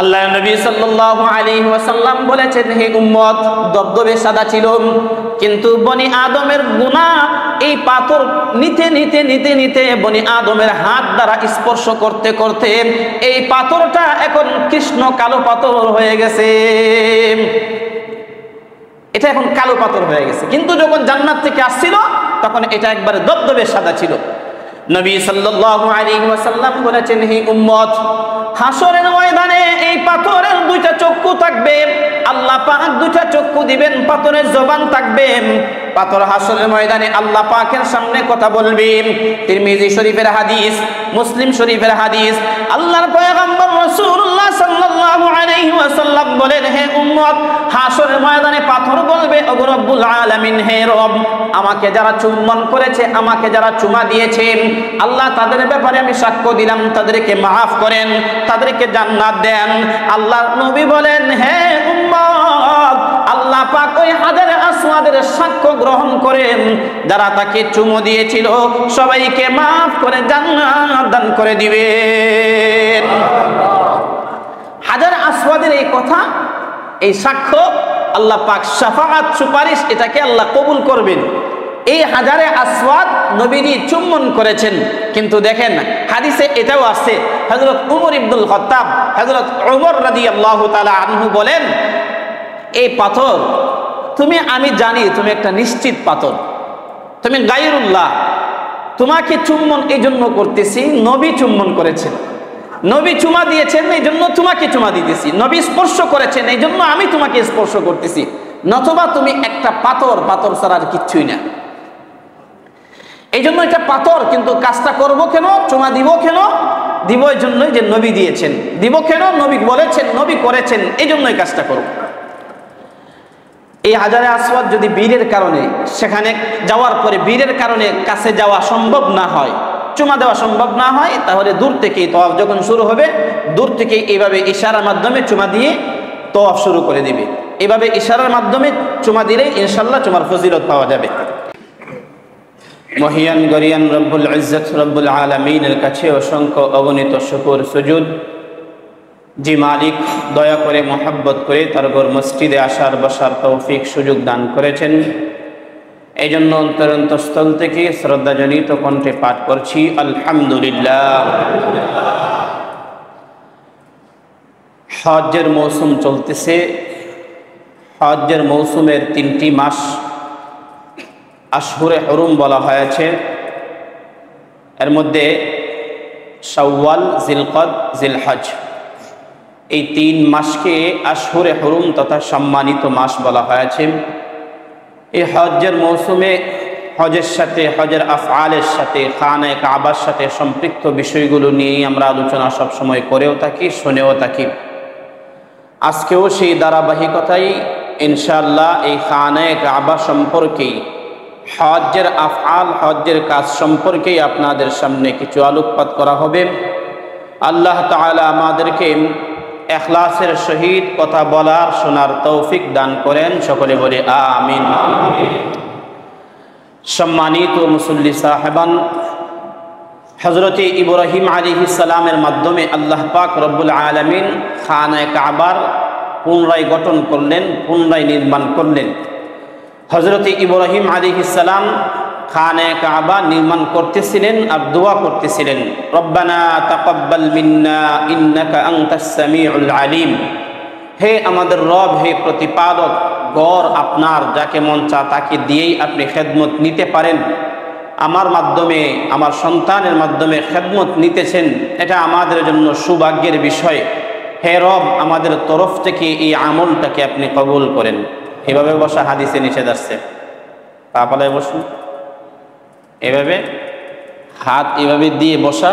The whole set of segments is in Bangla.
আল্লাহ নবী সাল্লাল্লাহু আলাইহি ওয়াসাল্লাম বলেছেন, হে উম্মত, দবদবে সাদা ছিল, কিন্তু বনি আদমের গুনাহ এই পাথর নিতে নিতে নিতে নিতে বনি আদমের হাত দ্বারা স্পর্শ করতে করতে এই পাথরটা এখন কৃষ্ণ কালো পাথর হয়ে গেছে। এটা এখন কালো পাথর হয়ে গেছে, কিন্তু যখন জান্নাত থেকে আসছিল তখন এটা একবারে দবদবে সাদা ছিল। নবী সাল্লাল্লাহু আলাইহি ওয়াসাল্লাম বলেছেন, হে উম্মত, হাসরের ময়দানে এই পাথরের দুইটা চক্ষু থাকবে, আল্লাহ পাক দুইটা চক্ষু দিবেন, পাথরের জবান থাকবে। পাথর হাসরের ময়দানে আল্লাহ পাকের সামনে কথা বলবে। তিরমিজি শরীফের হাদিস, মুসলিম শরীফের হাদিস, আল্লাহর পয়গম্বর রাসূলুল্লাহ সাল্লাল্লাহু আলাইহি ওয়াসাল্লাম বলেন, হে উম্মত, হাসরের ময়দানে পাথর বলবে, ও রব্বুল আলামিন, হে রব, আমাকে যারা চুম্বন করেছে, আমাকে যারা চুমা দিয়েছে, আল্লাহ তাদের ব্যাপারে আমি সাক্ষ্য দিলাম, তাদেরকে মাফ করেন, তাদেরকে জান্নাত দেন। আল্লাহর নবী বলেন, হে উম্মত, আল্লাহ পাক ওই হাজারে আসওয়াদের সাক্ষ্য গ্রহণ করেন, যারা তাকে চুমো দিয়েছিল সবাইকে মাফ করে জান্নাত দান করে দিবেন। হাজার আসওয়াদের এই কথা, এই সাক্ষ্য আল্লাহ পাক শাফাআত, সুপারিশ, এটাকে আল্লাহ কবুল করবেন। এই হাজারে আসওয়াদ নবীজি চুম্বন করেছেন। কিন্তু দেখেন হাদিসে এটাও আছে, হযরত উমর ইবনুল খাত্তাব, হযরত উমর রাদিয়াল্লাহু তাআলা আনহু বলেন, এই পাথর তুমি, আমি জানি তুমি একটা নিশ্চিত পাথর, তুমি গায়রুল্লাহ, তোমাকে চুম্বন এই জন্য করতেছি, নবী চুম্বন করেছেন, নবী চুমা দিয়েছেন এই জন্য তোমাকে চুমা দিতেছি, নবী স্পর্শ করেছেন এই জন্য আমি তোমাকে স্পর্শ করতেছি, নতুবা তুমি একটা পাথর, পাথর ছাড়া আর কিচ্ছুই না। এই জন্য এটা পাথর, কিন্তু কাজটা করব কেন, চুমা দিব কেন? দিব এই জন্যই যে নবী দিয়েছেন। দিব কেন? নবী বলেছেন, নবী করেছেন, এই জন্যই কাজটা করব। এই হাজারে আসওয়াদ যদি বীরের কারণে, সেখানে যাওয়ার পরে বীরের কারণে কাছে যাওয়া সম্ভব না হয়, চুমা দেওয়া সম্ভব না হয়, তাহলে দূর থেকেই তওয়াফ যখন শুরু হবে, দূর থেকেই এইভাবে ইশারার মাধ্যমে চুমা দিয়ে তওয়াফ শুরু করে দিবে। এইভাবে ইশারার মাধ্যমে চুমা দিলেই ইনশাআল্লাহ চুমার ফজিলত পাওয়া যাবে। মহিয়ান গরিয়ান রব্বুল ইজ্জত রব্বুল আলামিনের কাছে অসংখ্য অগণিত শুকর সুজুদ, যে মালিক দয়া করে মহব্বত করে তার ঘর মসজিদে আসার বসার তৌফিক সুযোগ দান করেছেন। এই জন্য অন্তরস্থল থেকে শ্রদ্ধাজনিত কণ্ঠে পাঠ করছি আলহামদুলিল্লাহ। হজ্জের মৌসুম চলতেছে। হজ্জের মৌসুমের 3টি মাস আশহুরে হুরুম বলা হয়েছে। এর মধ্যে শাওয়াল, জিলকদ, জিলহজ, এই 3 মাসকে আশহুরে হুরুম তথা সম্মানিত মাস বলা হয়েছে। এই হজ্জের মৌসুমে হজের সাথে, হজের আফআলের সাথে, খানায়ে কাবার সাথে সম্পৃক্ত বিষয়গুলো নিয়েই আমরা আলোচনা সবসময় করেও থাকি, শুনেও থাকি। আজকেও সেই ধারাবাহিকতাই ইনশাআল্লাহ এই খানায়ে কাবা সম্পর্কেই, হজ্জের আফআল, হজ্জের কাজ সম্পর্কেই আপনাদের সামনে কিছু আলোকপাত করা হবে। আল্লাহ তাআলা আমাদেরকে ইখলাসের সহিত কথা বলার, শোনার তৌফিক দান করেন। সকলে বলে আমিন। সম্মানিত মুসল্লি সাহেবান, হযরত ইব্রাহিম আলাইহিস সালামের মাধ্যমে আল্লাহ পাক রব্বুল আলামিন খানায়ে কাবার পুনরায় গঠন করলেন, পুনরায় নির্মাণ করলেন। হযরত ইব্রাহিম আলাইহিস সালাম খানায়ে কাবা নির্মাণ করতেছিলেন আর দোয়া করতেছিলেন, রব্বানা তাকাব্বাল মিন্না ইন্নাকা আনতাস সামিউল আলিম। হে আমাদের রব, হে প্রতিপালক, গড় আপনার, যাকে মন চা তাকে দিয়েই আপনি খেদমত নিতে পারেন। আমার মাধ্যমে, আমার সন্তানের মাধ্যমে খেদমত নিতেছেন, এটা আমাদের জন্য সৌভাগ্যের বিষয়। হে রব, আমাদের তরফ থেকে এই আমলটাকে আপনি কবুল করেন। এভাবে বসা হাদিসে নিষেধ আসছে। পা পালায় বসুন, এভাবে হাত এভাবে দিয়ে বসা,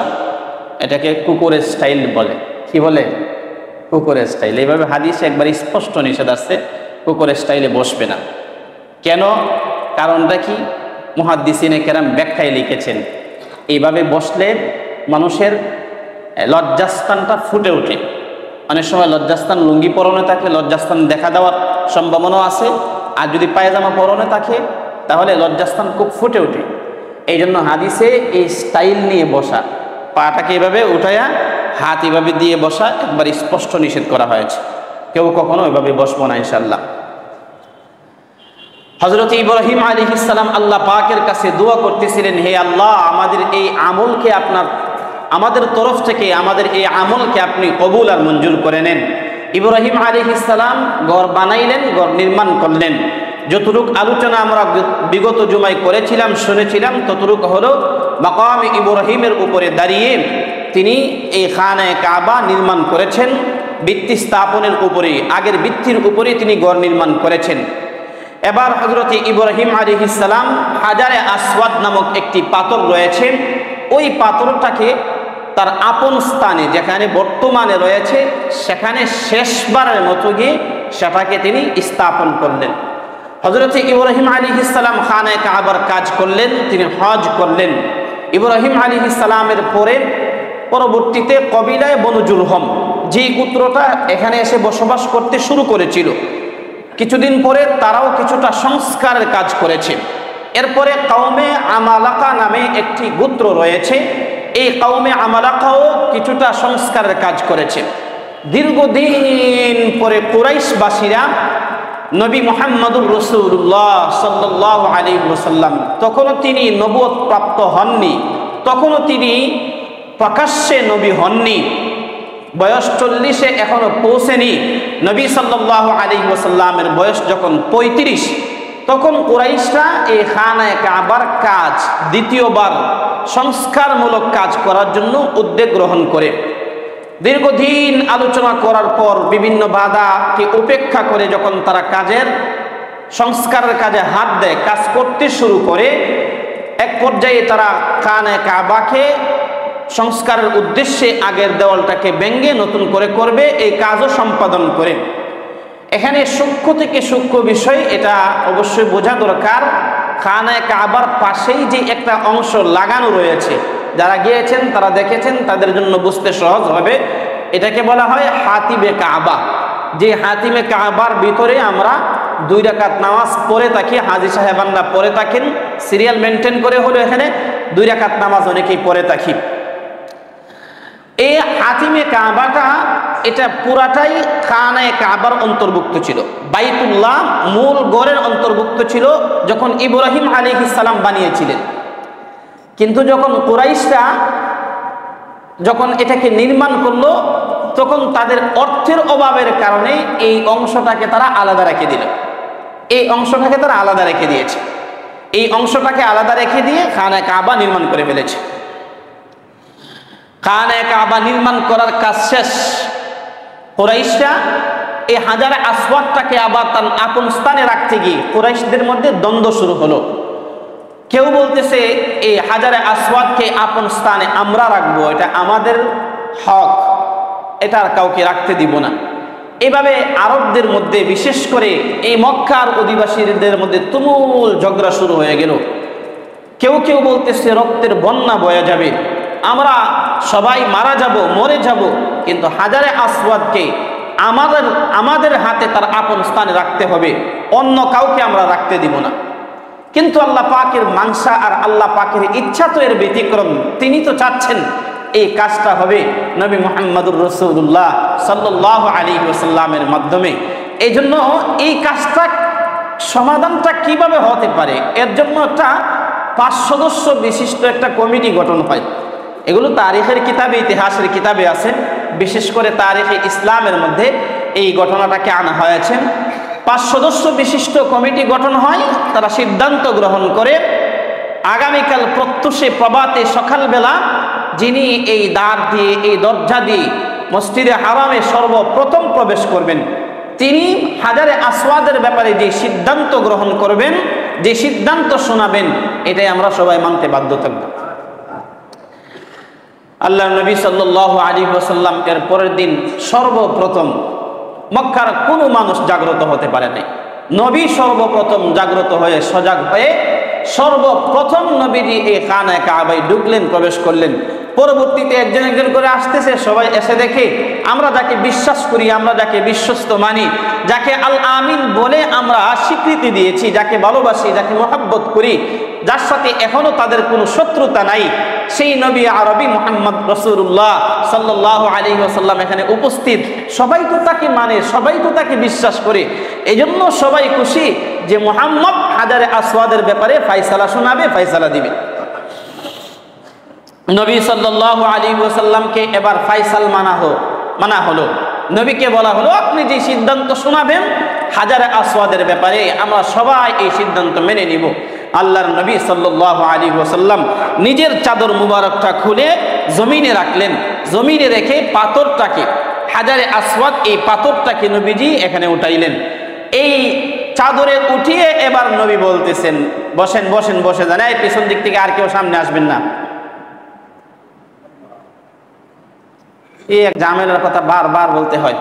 এটাকে কুকুরের স্টাইল বলে। কি বলে? কুকুরের স্টাইল। এইভাবে হাদিসে একবার স্পষ্ট নিষেধ আসছে, কুকুরের স্টাইলে বসবে না। কেন? কারণটা কি? মুহাদ্দিসিনে কেরাম ব্যাখ্যায় লিখেছেন, এইভাবে বসলে মানুষের লজ্জাস্থানটা ফুটে ওঠে। অনেক সময় লজ্জাস্থান লুঙ্গি পরনে থাকলে লজ্জাস্থান দেখা দেওয়ার সম্ভাবনাও আছে, আর যদি পায়জামা পরনে থাকে তাহলে লজ্জাস্থান খুব ফুটে ওঠে। এই জন্য হাদিসে এই স্টাইল নিয়ে বসা, পাটাকে এভাবে উঠাইয়া হাত এভাবে দিয়ে বসা একবার স্পষ্ট নিষেধ করা হয়েছে, কেউ কখনো এভাবে বসবো না ইনশাআল্লাহ। হযরত ইব্রাহিম আলাইহিস সালাম আল্লাহ পাকের কাছে দোয়া করতেছিলেন, হে আল্লাহ, আমাদের এই আমলকে আমাদের তরফ থেকে আমাদের এই আমলকে আপনি কবুল আর মঞ্জুর করে নেন। ইব্রাহিম আলাইহিস সালাম ঘর বানাইলেন, ঘর নির্মাণ করলেন। যতটুক আলোচনা আমরা বিগত জুমায় করেছিলাম, শুনেছিলাম, ততটুক হলো মাকাম ইব্রাহিমের উপরে দাঁড়িয়ে তিনি এই খানায়ে কাবা নির্মাণ করেছেন। ভিত্তি স্থাপনের উপরে, আগের ভিত্তির উপরে তিনি ঘর নির্মাণ করেছেন। এবার হযরত ইব্রাহিম আলাইহিস সালাম হাজারে আসওয়াদ নামক একটি পাথর রয়েছে, ওই পাথরটাকে তার আপন স্থানে যেখানে বর্তমানে রয়েছে সেখানে শেষবারের মতো গিয়ে সেটাকে তিনি স্থাপন করলেন। হযরত ইব্রাহিম আলাইহিস সালাম খানায়ে কাবার কাজ করলেন, তিনি হজ করলেন। ইব্রাহিম আলাইহিস সালামের পরবর্তীতে কবিলায়ে বনু জুরহুম, যেই গোত্রটা এখানে এসে বসবাস করতে শুরু করেছিল, কিছুদিন পরে তারাও কিছুটা সংস্কারের কাজ করেছে। এরপরে কওমে আমালাকা নামে একটি গোত্র রয়েছে, এই কওমে আমালাকাও কিছুটা সংস্কারের কাজ করেছে। দীর্ঘদিন পরে কুরাইশবাসীরা নবী মুহাম্মদুর রাসূলুল্লাহ সাল্লাল্লাহু আলাইহি ওয়াসাল্লাম, তখনও তিনি নবুয়ত প্রাপ্ত হননি, তখনও তিনি প্রকাশ্যে নবী হননি, বয়স 40-এ এখনো পৌঁছেনি। নবী সাল্লাল্লাহু আলাইহি ওয়াসাল্লামের বয়স যখন 35, তখন কুরাইশরা এই খানায়ে কাবার কাজ দ্বিতীয়বার সংস্কারমূলক কাজ করার জন্য উদ্যোগ গ্রহণ করে। দীর্ঘদিন আলোচনা করার পর বিভিন্ন বাধাকে উপেক্ষা করে যখন তারা সংস্কারের কাজে হাত দেয়, কাজ করতে শুরু করে, এক পর্যায়ে তারা খানায়ে কাবাকে সংস্কারের উদ্দেশ্যে আগের দেওয়ালটাকে ভেঙে নতুন করে করবে, এই কাজও সম্পাদন করে। এখানে সূক্ষ্ম থেকে সূক্ষ্ম বিষয়, এটা অবশ্যই বোঝা দরকার। খানায়ে কাবার পাশেই যে একটা অংশ লাগানো রয়েছে, যারা গিয়েছেন তারা দেখেছেন, তাদের জন্য বুঝতে সহজ হবে। এটাকে বলা হয় হাতিমে কাবা। যে হাতিমে কাবার ভিতরে আমরা 2 রাকাত নামাজ পড়ে থাকি, হাজী সাহেবানরা পড়ে থাকেন, সিরিয়াল মেনটেন করে হলো এখানে 2 রাকাত নামাজ অনেকেই পড়ে থাকি। এই হাতিমে কাবাটা এটা পুরাটাই খানায়ে কাবার অন্তর্ভুক্ত ছিল, বাইতুল্লাহ মূল গড়ের অন্তর্ভুক্ত ছিল যখন ইব্রাহিম আলাইহিস সালাম বানিয়েছিলেন। কিন্তু যখন কুরাইশরা যখন এটাকে নির্মাণ করলো, তখন তাদের অর্থের অভাবের কারণে এই অংশটাকে তারা আলাদা রেখে দিল। এই অংশটাকে তারা আলাদা রেখে দিয়েছে, এই অংশটাকে আলাদা রেখে দিয়ে খানায়ে কাবা নির্মাণ করে ফেলেছে। খানায়ে কাবা নির্মাণ করার কাজ শেষ, কুরাইশরা এই হাজারে আসওয়াদটাকে আবার তার আপন স্থানে রাখতে গিয়ে কুরাইশদের মধ্যে দ্বন্দ্ব শুরু হলো। কেউ বলতেছে এই হাজারে আসওয়াদকে আপন স্থানে আমরা রাখবো, এটা আমাদের হক, এটা আর কাউকে রাখতে দিব না। এভাবে আরবদের মধ্যে, বিশেষ করে এই মক্কার অধিবাসীদের মধ্যে তুমুল ঝগড়া শুরু হয়ে গেল। কেউ কেউ বলতেছে রক্তের বন্যা বয়ে যাবে, আমরা সবাই মারা যাব, মরে যাব, কিন্তু হাজারে আসওয়াদকে আমাদের হাতে তার আপন স্থানে রাখতে হবে, অন্য কাউকে আমরা রাখতে দিব না। কিন্তু আল্লাহ পাকের মানসা আর আল্লাহ পাকের ইচ্ছা তো এর ব্যতিক্রম। তিনি তো চাচ্ছেন এই কাজটা হবে নবী মুহাম্মদুর রাসূলুল্লাহ সাল্লাল্লাহু আলাইহি ওয়াসাল্লামের মাধ্যমে। এই জন্য এই কাজটা সমাধানটা কিভাবে হতে পারে, এর জন্য একটা 5 সদস্য বিশিষ্ট একটা কমিটি গঠন হয়। এগুলো তারিখের কিতাবে, ইতিহাসের কিতাবে আছে। বিশেষ করে তারিখে ইসলামের মধ্যে এই ঘটনাটাকে আনা হয়েছে। 5 সদস্য বিশিষ্ট কমিটি গঠন হয়। তারা সিদ্ধান্ত গ্রহণ করে আগামীকাল প্রত্যুষে প্রভাতে সকালবেলা যিনি এই দ্বার দিয়ে, এই দরজা দিয়ে মসজিদে হারামে সর্বপ্রথম প্রবেশ করবেন, তিনি হাজারে আসওয়াদের ব্যাপারে যে সিদ্ধান্ত গ্রহণ করবেন, যে সিদ্ধান্ত শোনাবেন, এটাই আমরা সবাই মানতে বাধ্য থাকব। আল্লাহ নবী সাল্লাল্লাহু আলাইহি ওয়াসাল্লাম এর পরের দিন সর্বপ্রথম, মক্কার কোনো মানুষ জাগ্রত হতে পারে নাই, নবী সর্বপ্রথম জাগ্রত হয়ে সজাগ হয়ে সর্বপ্রথম নবীজি এই খানায়ে কাবায় ঢুকলেন, প্রবেশ করলেন। পরবর্তীতে একজন একজন করে আসতেছে, সবাই এসে দেখে আমরা যাকে বিশ্বাস করি, আমরা যাকে বিশ্বস্ত মানি, যাকে আল আমিন বলে আমরা স্বীকৃতি দিয়েছি, যাকে ভালোবাসি, যাকে মহব্বত করি, যার সাথে এখনো তাদের কোনো শত্রুতা নাই, সেই নবী আরবি মুহাম্মদ রাসূলুল্লাহ সাল্লাল্লাহু আলাইহি ওয়াসাল্লাম এখানে উপস্থিত। সবাই তো তাকে মানে, সবাই তো তাকে বিশ্বাস করে। এজন্য সবাই খুশি যে মুহাম্মদ হাজারে আসওয়াদের ব্যাপারে ফয়সালা শোনাবে, ফয়সালা দিবে। নবী সাল্লাল্লাহু আলাইহি ওয়াসাল্লামকে এবার ফয়সাল মানা হলো। নবীকে বলা হলো, আপনি যে সিদ্ধান্ত শোনাবেন হাজারে আসওয়াদের ব্যাপারে, আমরা সবাই এই সিদ্ধান্ত মেনে নিব। আল্লাহর নবী সাল্লাল্লাহু আলাইহি ওয়াসাল্লাম নিজের চাদর মুবারকটা খুলে জমিনে রাখলেন। জমিনে রেখে পাথরটাকে, হাজারে আসওয়াদ, এই পাথরটাকে নবীজি এখানে উঠাইলেন। এই চাদরে উঠিয়ে এবার নবী বলতেছেন, বসেন বসেন বসে যান, এই পিছন দিক থেকে আর কেউ সামনে আসবেন না। এই এক ঝামেলার কথা বারবার বলতে হয়।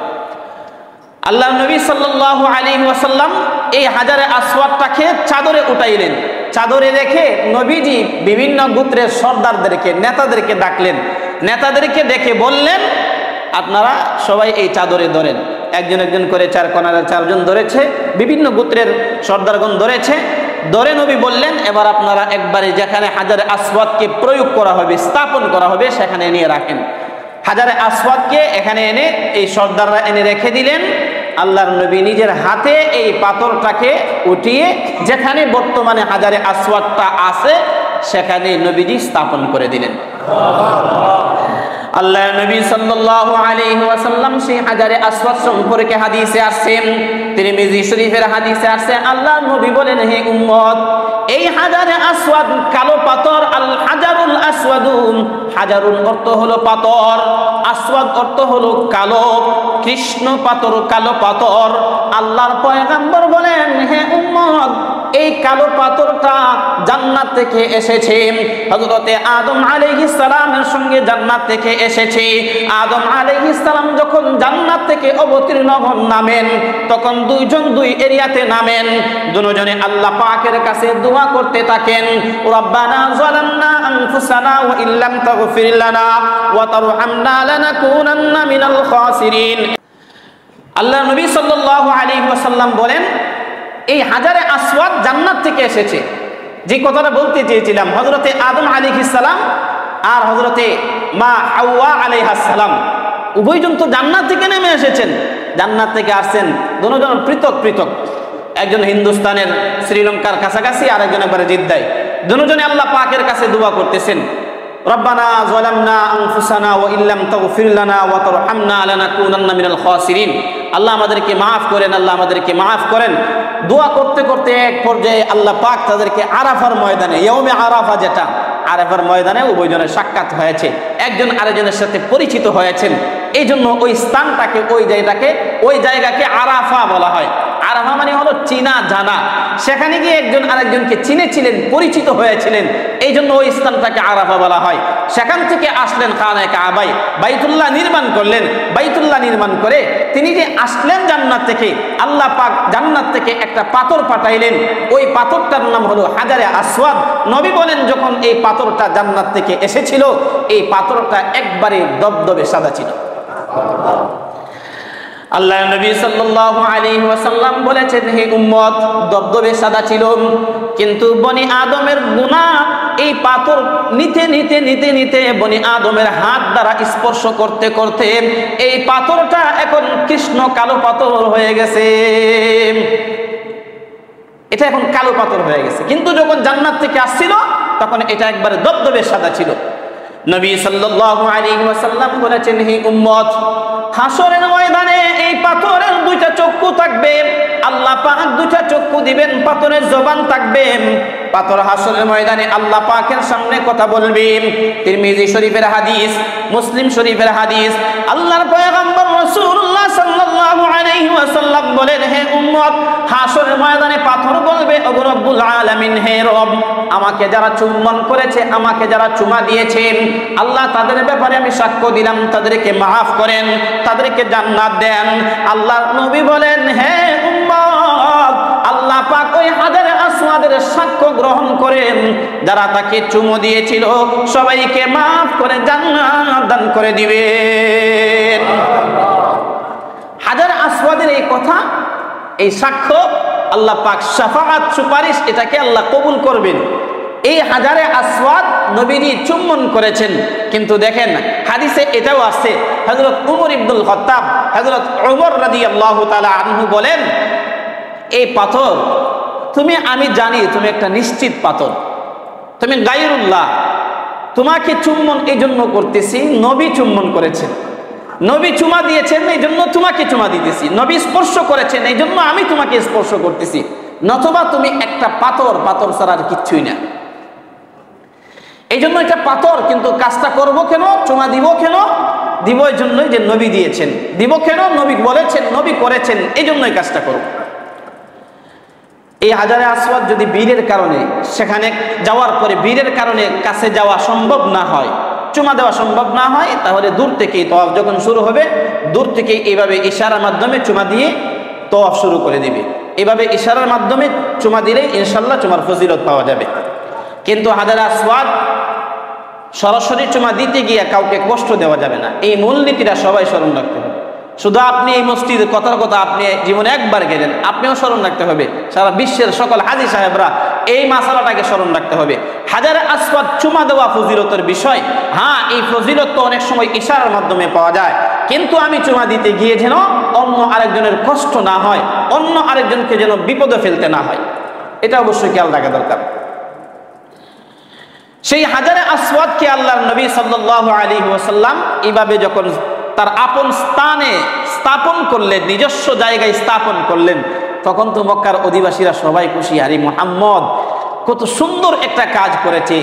আল্লাহর নবী সাল্লাল্লাহু আলাইহি ওয়াসাল্লাম এই হাজারে আসওয়াদটাকে চাদরে উঠাইলেন। চাদরে রেখে নবীজি বিভিন্ন গোত্রের সর্দারদেরকে, নেতাদেরকে ডাকলেন। নেতাদেরকে ডেকে বললেন, আপনারা সবাই এই চাদরে ধরেন। একজন একজন করে চার কোণারে চারজন ধরেছে, বিভিন্ন গোত্রের সর্দারগণ ধরেছে। ধরে নবী বললেন, এবার আপনারা একবারে যেখানে হাজারে আসওয়াদকে প্রয়োগ করা হবে, স্থাপন করা হবে, সেখানে নিয়ে রাখেন। হাজারে আসওয়াদকে এখানে এনে এই সর্দাররা এনে রেখে দিলেন। আল্লাহর নবী নিজের হাতে এই পাথরটাকে উঠিয়ে যেখানে বর্তমানে হাজারে আসওয়াদটা আছে সেখানে নবীজি স্থাপন করে দিলেন। আল্লাহর নবী সাল্লাল্লাহু আলাইহি ওয়াসাল্লাম সেই হাজারে আসওয়াদ সম্পর্কে হাদিসে আসছেন, তিরমিজি শরীফের হাদিসে আসছে, আল্লাহর নবী বলেন, হে উম্মত, এই হাজারে আসওয়াদ কালো পাথর, আল হাজারুল আসওয়াদু, হাজারুল অর্থ হলো পাথর, আসওয়াদ অর্থ হলো কালো, কৃষ্ণ পাথর, কালো পাথর। আল্লাহর পয়গম্বর বলেন, হে উম্মত, এই কালো পাথরটা জান্নাত থেকে এসেছে। হযরতে আদম আলাইহিস সালামের সঙ্গে জান্নাত থেকে এসেছে। আদম আলাইহিস সালাম যখন জান্নাত থেকে অবতীর্ণ হন, নামেন, তখন দুইজন দুই এরিয়াতে নামেন। দুজনে আল্লাহ পাকের কাছে দোয়া করতে থাকেন, রব্বানা যালামনা আনফুসানা ওয়া ইল্লাম তাগফির লানা ওয়া তারহামনা লানাকুনান্না মিনাল খাসিরিন। আল্লাহ নবী সাল্লাল্লাহু আলাইহি ওয়াসাল্লাম বলেন, এই হাজারে আসওয়াদ জান্নাত থেকে এসেছে। যে কথাটা বলতে চেয়েছিলাম, হযরতে আদম আলাইহিস সালাম আর হযরতে মা হাওয়া আলাইহাস সালাম উভয়জন তো জান্নাত থেকে নেমে এসেছেন। জান্নাত থেকে আসছেন, দুজন পৃথক পৃথক। একজন হিন্দুস্তানের শ্রীলঙ্কার কাছাকাছি, আর একজন একবারে জিদ্দায়। দুজনে আল্লাহ পাকের কাছে দোয়া করতেছেন, রব্বানা যালামনা আনফুসানা ওয়া ইল্লাম তাগফির লানা ওয়া তারহামনা লানাকুনান্না মিনাল খাসিরিন। আল্লাহ আমাদেরকে মাফ করেন, আল্লাহ আমাদেরকে মাফ করেন। দোয়া করতে করতে এক পর্যায়ে আল্লাহ পাক তাদেরকে আরাফার ময়দানে, ইয়ৌমে আরাফা, যেটা আরাফার ময়দানে উভয়জনের সাক্ষাৎ হয়েছে, একজন আরেকজনের সাথে পরিচিত হয়েছেন। এই জন্য ওই স্থানটাকে, ওই জায়গাকে আরাফা বলা হয়। আরাফা মানে হলো চিনা জানা। সেখানে গিয়ে একজন আরেকজনকে চিনেছিলেন, পরিচিত হয়েছিলেন, এই জন্য ওই স্থানটাকে আরাফা বলা হয়। সেখান থেকে আসলেন খানায়ে কাবায়, বাইতুল্লাহ নির্মাণ করলেন। বাইতুল্লাহ নির্মাণ করে তিনি যে আসলেন জান্নাত থেকে, আল্লাহ পাক জান্নাত থেকে একটা পাথর পাঠাইলেন। ওই পাথরটার নাম হলো হাজারে আসওয়াদ। নবী বলেন, যখন এই পাথরটা জান্নাত থেকে এসেছিল, এই পাথরটা একবারে দবদবে সাদা ছিল। আল্লাহ নবী সাল্লাল্লাহু আলাইহি ওয়াসাল্লাম বলেছেন, হে উম্মত, দবদবে সাদা ছিল, কিন্তু বনি আদমের গুনাহ এই পাথর নিতে নিতে নিতে নিতে বনি আদমের হাত দ্বারা স্পর্শ করতে করতে এই পাথরটা এখন কৃষ্ণ কালো পাথর হয়ে গেছে। এটা এখন কালো পাথর হয়ে গেছে, কিন্তু যখন জান্নাত থেকে আসছিল তখন এটা একবারে দবদবে সাদা ছিল। নবী সাল্লাল্লাহু আলাইহি ওয়াসাল্লাম বলেছেন, হে উম্মত, হাসরের ময়দানে এই পাথরের দুইটা চক্ষু থাকবে। আল্লাহ পাক দুইটা চক্ষু দিবেন, পাথরের জবান থাকবে। পাথর হাসরের ময়দানে আল্লাহ পাকের সামনে কথা বলবে। তিরমিজি শরীফের হাদিস, মুসলিম শরীফের হাদিস। আল্লাহর পয়গম্বর রাসূলুল্লাহ সাল্লাল্লাহু আলাইহি ওয়াসাল্লাম বলেন, হে উম্মত, হাসরের ময়দানে পাথর বলবে, ও রব্বুল আলামিন, হে রব, আমাকে যারা চুম্বন করেছে, আমাকে যারা চুমা দিয়েছে, আল্লাহ তাদের ব্যাপারে আমি সাক্ষ্য দিলাম, তাদেরকে মাফ করেন, তাদেরকে জান্নাত দেন। আল্লাহর নবী বলেন, হে উম্মত, আল্লাহ পাক ওই হাজারে আসওয়াদের সাক্ষ্য গ্রহণ করেন, যারা তাকে চুমু দিয়েছিল সবাইকে মাফ করে জান্নাত দান করে দিবেন। হাজার আসওয়াদের এই কথা, এই সাক্ষ্য, আল্লাহ পাক শাফাআত, সুপারিশ, এটাকে আল্লাহ কবুল করবেন। এই হাজারে আসওয়াদ নবীজি চুম্বন করেছেন। কিন্তু দেখেন হাদিসে এটাও আছে, হযরত উমর ইবনুল খাত্তাব, হযরত উমর রাদিয়াল্লাহু তাআলা আনহু বলেন, এই পাথর আমি জানি তুমি একটা নিশ্চিত পাথর, তুমি গায়রুল্লাহ, তোমাকে চুম্বন এই জন্য করতেছি, নবী চুম্বন করেছেন, নবী চুমা দিয়েছেন এই জন্য তোমাকে চুমা দিতেছি, নবী স্পর্শ করেছেন এই জন্য আমি তোমাকে স্পর্শ করতেছি, নতুবা তুমি একটা পাথর, পাথর ছাড়া আর কিচ্ছুই না। এই জন্য এটা পাথর, কিন্তু কাজটা করব কেন, চুমা দিব কেন, দিব এই জন্যই যে নবী দিয়েছেন, দিব কেন, নবী বলেছেন, নবী করেছেন, এই জন্যই কাজটা করব। এই হাজারে আসওয়াদ যদি বীরের কারণে সেখানে যাওয়ার পরে বীরের কারণে কাছে যাওয়া সম্ভব না হয়, চুমা দেওয়া সম্ভব না হয়, তাহলে দূর থেকেই তওয়াফ যখন শুরু হবে, দূর থেকে এইভাবে ইশারার মাধ্যমে চুমা দিয়ে তওয়াফ শুরু করে দিবে। এভাবে ইশারার মাধ্যমে চুমা দিলেই ইনশাআল্লাহ চুমার ফজিলত পাওয়া যাবে। কিন্তু হাজারে আসওয়াদ সরাসরি চুমা দিতে গিয়ে কাউকে কষ্ট দেওয়া যাবে না, এই মূলনীতিটা সবাই স্মরণ রাখতে হবে। শুধু আপনি এই মসজিদের কথার কথা আপনি জীবনে একবার গেলেন, আপনিও স্মরণ রাখতে হবে, সারা বিশ্বের সকল হাজী সাহেবরা এই মাসালাটাকে স্মরণ রাখতে হবে। হাজারে আসওয়াদ চুমা দেওয়া ফজিলতের বিষয়, হ্যাঁ এই ফজিলত তো অনেক সময় ইশারার মাধ্যমে পাওয়া যায়, কিন্তু আমি চুমা দিতে গিয়ে যেন অন্য আরেকজনের কষ্ট না হয়, অন্য আরেকজনকে যেন বিপদে ফেলতে না হয়, এটা অবশ্যই খেয়াল রাখা দরকার। সেই হাজারে আসওয়াদকে আল্লাহর নবী সাল্লাল্লাহু আলাইহি ওয়াসাল্লাম এইভাবে যখন তার আপন স্থানে স্থাপন করলেন, নিজস্ব জায়গায় স্থাপন করলেন, তখন তো মক্কার অধিবাসীরা সবাই খুশি, আরে মুহাম্মদ কত সুন্দর একটা কাজ করেছে।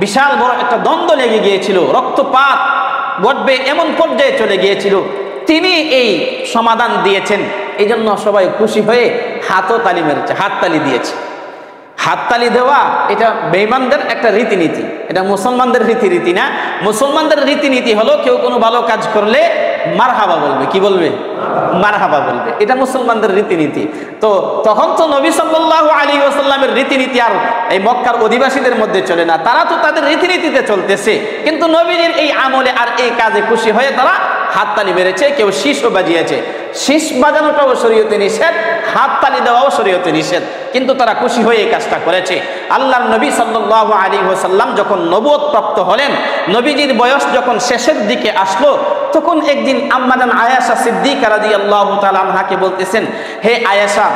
বিশাল বড় একটা দ্বন্দ্ব লেগে গিয়েছিল, রক্তপাত ঘটবে এমন পর্যায়ে চলে গিয়েছিল, তিনি এই সমাধান দিয়েছেন। এই জন্য সবাই খুশি হয়ে হাতও তালি মেরেছে, হাততালি দিয়েছে। হাততালি দেওয়া এটা বেঈমানদের একটা রীতিনীতি, এটা মুসলমানদের রীতিনীতি না। মুসলমানদের রীতিনীতি হলো কেউ কোনো ভালো কাজ করলে মারহাবা বলবে, কি বলবে, মারহাবা বলবে, এটা মুসলমানদের রীতিনীতি। তো তখন তো নবী সাল্লাল্লাহু আলাইহি ওয়াসাল্লামের রীতিনীতি আর এই মক্কার অধিবাসীদের মধ্যে চলে না, তারা তো তাদের রীতিনীতিতে চলতেছে, কিন্তু নবীর এই আমলে আর এই কাজে খুশি হয়ে তারা হাততালি মেরেছে, কেউ শীষও বাজিয়েছে। শীষ বাজানোটাও শরীয়তে নিষেধ, হাততালি দেওয়াও শরীয়তে নিষেধ, কিন্তু তারা খুশি হয়ে এই কাজটা করেছে। আল্লাহর নবী সাল্লাল্লাহু আলাইহি ওয়াসাল্লাম যখন নবুয়ত প্রাপ্ত হলেন, নবীজির বয়স যখন শেষের দিকে আসলো, তখন একদিন আম্মা জান আয়েশা সিদ্দিকা রাদিয়াল্লাহু তাআলা আনহাকে বলতেছেন, হে আয়েশা,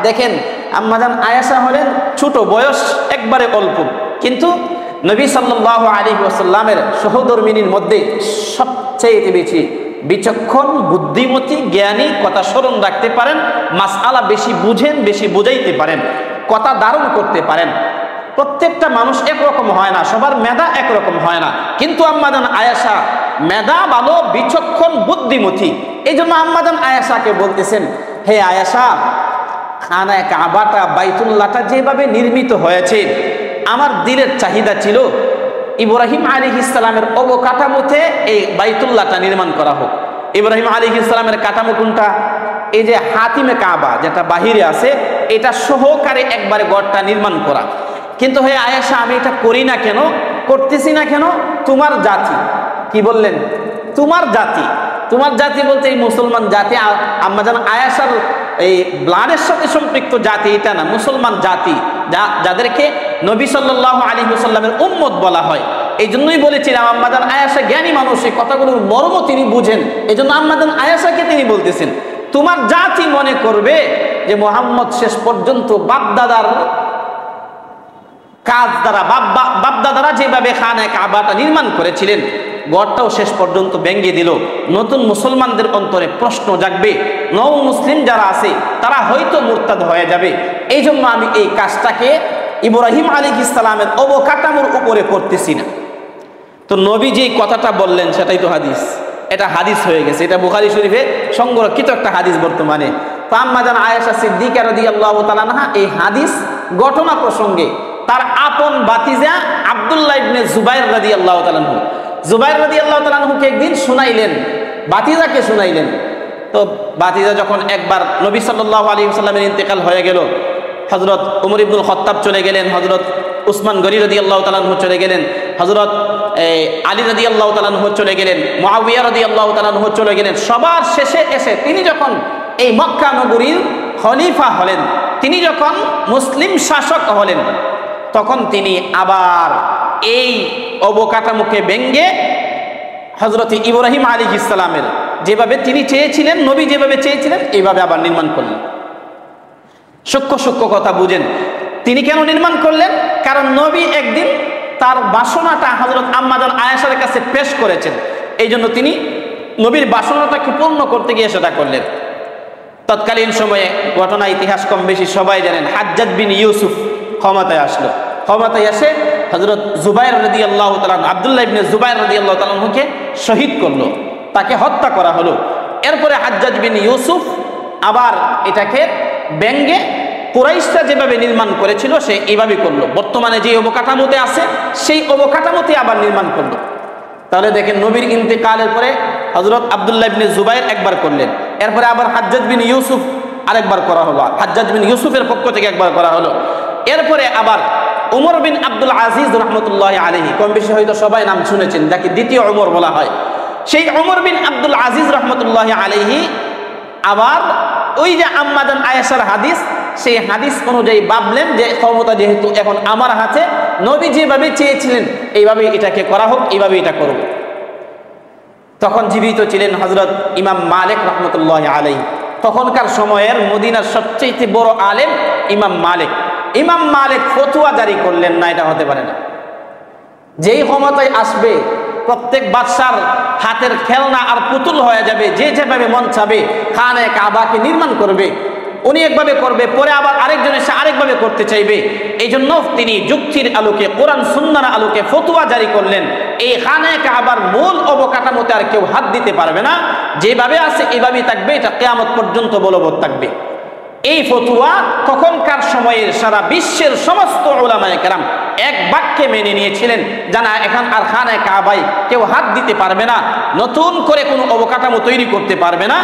দেখেন আম্মা জান আয়েশা হলেন ছোট বয়স, একবারে অল্প, কিন্তু নবী সাল্লাল্লাহু আলাইহি ওয়াসাল্লামের সহধর্মিনীর মধ্যে সবচেয়ে বেশি বিচক্ষণ, বুদ্ধিমতী, জ্ঞানী, কথা স্মরণ রাখতে পারেন, মাসআলা বেশি বুঝেন, বেশি বুঝাইতে পারেন, কথা ধারণ করতে পারেন। প্রত্যেকটা মানুষ একরকম হয় না, সবার মেধা একরকম হয় না, কিন্তু আম্মা জান আয়েশা মেধা ভালো, বিচক্ষণ, বুদ্ধিমতী। এই জন্য আম্মা জান আয়েশাকে বলতেছেন, হে আয়েশা, খানায়ে কাবাটা, বাইতুল্লাহটা যেভাবে নির্মিত হয়েছে, আমার দিলের চাহিদা ছিল ইব্রাহিম আলাইহিস সালামের অবকাঠামোতে এই বাইতুল্লাহটা নির্মাণ করা হোক। ইব্রাহিম আলাইহিস সালামের কাঠামো কোনটা? এই যে হাতিমে কাবা যেটা বাহিরে আছে, এটা সহকারে একবারে গড়টা নির্মাণ করা। কিন্তু হে আয়েশা, আমি এটা করি না কেন, করতেছি না কেন? তোমার জাতি, কি বললেন? তোমার জাতি। তোমার জাতি বলতে এই মুসলমান জাতি। আম্মা জান আয়েশার এই ব্লাডের সাথে সম্পৃক্ত জাতি এটা না, মুসলমান জাতি, যাদেরকে নবী সাল্লাল্লাহু আলাইহি ওয়াসাল্লামের উম্মত বলা হয়। এই জন্যই বলেছিলাম আম্মা জান আয়েশা জ্ঞানী মানুষ, এই কথাগুলোর মর্ম তিনি বুঝেন, এই জন্য আম্মা জান আয়েশাকে তিনি বলতেছেন, তোমার জাতি মনে করবে যে মুহাম্মদ শেষ পর্যন্ত বাপদাদার কাজ দ্বারা, বাপদাদারা যেভাবে খানায়ে কাবাটা নির্মাণ করেছিলেন, গড়টাও শেষ পর্যন্ত ভেঙে দিল। নতুন মুসলমানদের অন্তরে প্রশ্ন জাগবে, নও মুসলিম যারা আছে তারা হয়তো মুরতাদ হয়ে যাবে। এই জন্য আমি এই কাজটাকে ইব্রাহিম আলাইহিস সালামের অবকাঠামোর উপরে করতেছি না। তো নবী যে কথাটা বললেন সেটাই তো হাদিস, এটা হাদিস হয়ে গেছে, এটা বুখারী শরীফে সংরক্ষিত একটা হাদিস বর্তমানে। তো আম্মা জান আয়েশা সিদ্দিকা রাদিয়াল্লাহু তাআলা আনহা এই হাদিস ঘটনা প্রসঙ্গে তার আপন ভাতিজা আব্দুল্লাহ ইবনে জুবাইর রাদিয়াল্লাহু তাআলা আনহু, জুবাইর রাদিয়াল্লাহু তাআলা আনহুকে একদিন শুনাইলেন, ভাতিজাকে শুনাইলেন। তো ভাতিজা যখন একবার নবী সাল্লাল্লাহু আলাইহি ওয়াসাল্লামের ইন্তেকাল হয়ে গেল, হযরত ওমর ইবনুল খাত্তাব চলে গেলেন, হযরত উসমান গনি রাদিয়াল্লাহু তাআলা আনহু চলে গেলেন, হযরত আলী রাদিয়াল্লাহু তাআলা আনহু চলে গেলেন, মুআবিয়া রাদিয়াল্লাহু তাআলা আনহু চলে গেলেন। সবার শেষে এসে তিনি যখন এই মক্কা নগরীর খলিফা হলেন, তিনি যখন মুসলিম শাসক হলেন, তখন তিনি আবার এই অবকাঠামোকে ভেঙ্গে হযরত ইব্রাহিম আলাইহিস সালামের যেভাবে তিনি চেয়েছিলেন, নবী যেভাবে চেয়েছিলেন, এইভাবে আবার নির্মাণ করলেন। সূক্ষ্ম সূক্ষ্ম কথা বুঝেন। তিনি কেন নির্মাণ করলেন? কারণ নবী একদিন তার বাসনাটা হযরত আম্মা জান আয়েশার কাছে পেশ করেছেন, এই জন্য তিনি নবীর বাসনাটাকে পূর্ণ করতে গিয়ে সেটা করলেন। তৎকালীন সময়ে ঘটনা ইতিহাস কম বেশি সবাই জানেন, হাজ্জাজ বিন ইউসুফ ক্ষমতায় আসলো। ক্ষমতায় এসে হযরত জুবাইর রাদিয়াল্লাহু তাআলা, আব্দুল্লাহ ইবনে জুবাইর রাদিয়াল্লাহু তাআলাকে শহীদ করলো, তাকে হত্যা করা হলো। এরপরে হাজ্জাজ বিন ইউসুফ আবার এটাকে ব্যঙ্গে কুরাইশরা যেভাবে নির্মাণ করেছিল সে এইভাবে করলো, বর্তমানে যে অবকাঠামোতে আছে সেই অবকাঠামোতে আবার নির্মাণ করলো। তাহলে দেখেন, নবীর ইন্তেকালের পরে হযরত আব্দুল্লাহ ইবনে জুবাইর একবার করলেন, এরপরে আবার হাজ্জাজ বিন ইউসুফ আরেকবার করা হলো, হাজ্জাজ বিন ইউসুফের পক্ষ থেকে একবার করা হলো। এরপরে আবার উমর বিন আব্দুল আজিজ রাহমাতুল্লাহি আলাইহি, কম বেশি হয়তো সবাই নাম শুনেছেন, যাকে দ্বিতীয় উমর বলা হয়, সেই উমর বিন আব্দুল আজিজ রাহমাতুল্লাহি আলাইহি আবার ওই যে আম্মা জান আয়েশার হাদিস, সেই হাদিস অনুযায়ী ভাবলেন যে ক্ষমতা যেহেতু এখন আমার হাতে, নবী যেভাবে চেয়েছিলেন এইভাবে এটাকে করা হোক, এইভাবে এটা করব। তখন জীবিত ছিলেন হযরত ইমাম মালিক রাহমাতুল্লাহি আলাইহি, তখনকার সময়ের মদিনার সবচেয়ে বড় আলেম ইমাম মালিক। ইমাম মালিক ফতোয়া জারি করলেন না, এটা হতে পারে না। যেই ক্ষমতায় আসবে প্রত্যেক বাদশার হাতের খেলনা আর পুতুল হয়ে যাবে, যে যেভাবে মন চাবে খানে কাবাকে নির্মাণ করবে, উনি একভাবে করবে, পরে আবার আরেকজন এসে আরেকভাবে করতে চাইবে। এই জন্য তিনি যুক্তির আলোকে, কোরআন সুন্নাহর আলোকে ফতোয়া জারি করলেন, এই খানে কাবার মূল অবকাঠামোতে আর কেউ হাত দিতে পারবে না, যেভাবে আছে এইভাবেই থাকবে, এটা কিয়ামত পর্যন্ত বলবৎ থাকবে। এই ফতোয়া তখনকার সময়ের সারা বিশ্বের সমস্ত উলামায়ে কেরাম এক বাক্যে মেনে নিয়েছিলেন, জানা এখন আর খানে কাবায় কেউ হাত দিতে পারবে না, নতুন করে কোনো অবকাঠামো তৈরি করতে পারবে না।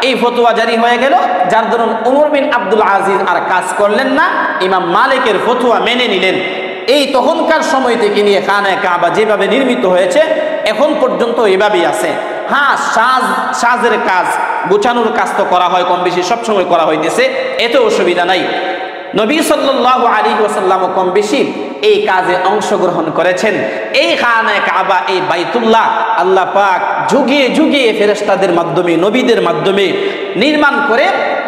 এই ফতোয়া জারি হয়ে গেল, যার দরুন উমর বিন আব্দুল আজিজ আর কাজ করলেন না, ইমাম মালিকের ফতোয়া মেনে নিলেন। এই তখনকার সময় থেকে নিয়ে খানে কাবা যেভাবে নির্মিত হয়েছে এখন পর্যন্ত এভাবেই আছে। হ্যাঁ, সাজের কাজ, গোছানোর কাজ তো করা হয়, কম বেশি সবসময় করা হইতেছে, এতে অসুবিধা নাই। নবী সাল্লাল্লাহু আলাইহি ওয়াসাল্লাম কম বেশি এই কাজে অংশগ্রহণ করেছেন। এই খানে কাবা, এই বাইতুল্লাহ আল্লাহ পাক যুগে যুগে ফেরেশতাদের মাধ্যমে, নবীদের মাধ্যমে নির্মাণ করে